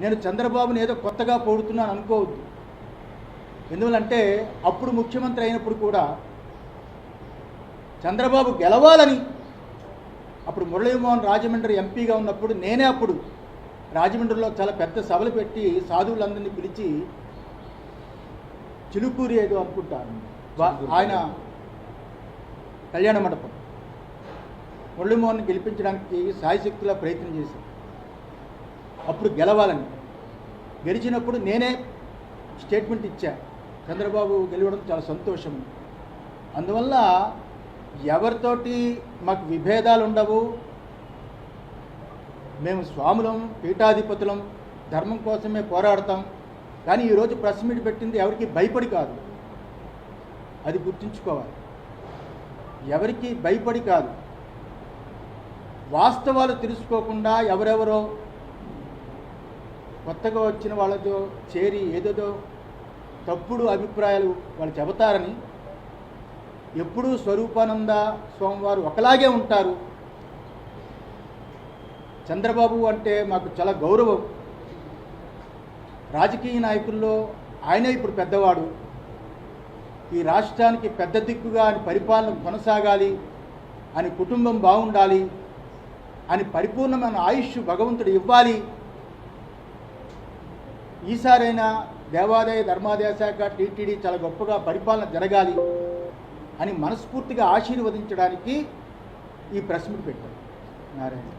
నేను చంద్రబాబుని ఏదో కొత్తగా పొగుడుతున్నాను అనుకోవద్దు. ఎందువల్లంటే అప్పుడు ముఖ్యమంత్రి అయినప్పుడు కూడా చంద్రబాబు గెలవాలని, అప్పుడు మురళీమోహన్ రాజమండ్రి ఎంపీగా ఉన్నప్పుడు నేనే అప్పుడు రాజమండ్రిలో చాలా పెద్ద సభలు పెట్టి సాధువులందరినీ పిలిచి, చిలుకూరి ఏదో అనుకుంటాను ఆయన కళ్యాణ మండపం, మురళీమోహన్ గెలిపించడానికి సాయశక్తిలా ప్రయత్నం చేశాను. అప్పుడు గెలవాలని, గెలిచినప్పుడు నేనే స్టేట్మెంట్ ఇచ్చా, చంద్రబాబు గెలవడం చాలా సంతోషం. అందువల్ల ఎవరితోటి మాకు విభేదాలు ఉండవు. మేము స్వాములం, పీఠాధిపతులం, ధర్మం కోసమే పోరాడతాం. కానీ ఈరోజు ప్రెస్ మీట్ పెట్టింది ఎవరికి భయపడి కాదు, అది గుర్తుంచుకోవాలి. ఎవరికి భయపడి కాదు, వాస్తవాలు తెలుసుకోకుండా ఎవరెవరో కొత్తగా వచ్చిన వాళ్ళతో చేరి ఏదేదో తప్పుడు అభిప్రాయాలు వాళ్ళు చెబుతారని. ఎప్పుడూ స్వరూపానంద స్వామివారు ఒకలాగే ఉంటారు. చంద్రబాబు అంటే మాకు చాలా గౌరవం. రాజకీయ నాయకుల్లో ఆయనే ఇప్పుడు పెద్దవాడు. ఈ రాష్ట్రానికి పెద్ద దిక్కుగా అని పరిపాలన కొనసాగాలి అని, కుటుంబం బాగుండాలి అని, పరిపూర్ణమైన ఆయుష్ భగవంతుడు ఇవ్వాలి. ఈసారైనా దేవాదాయ ధర్మాదాయ శాఖ, టీటీడీ చాలా గొప్పగా పరిపాలన జరగాలి అని మనస్ఫూర్తిగా ఆశీర్వదించడానికి ఈ ప్రెస్ మీట్ పెట్టారు. నారాయణ.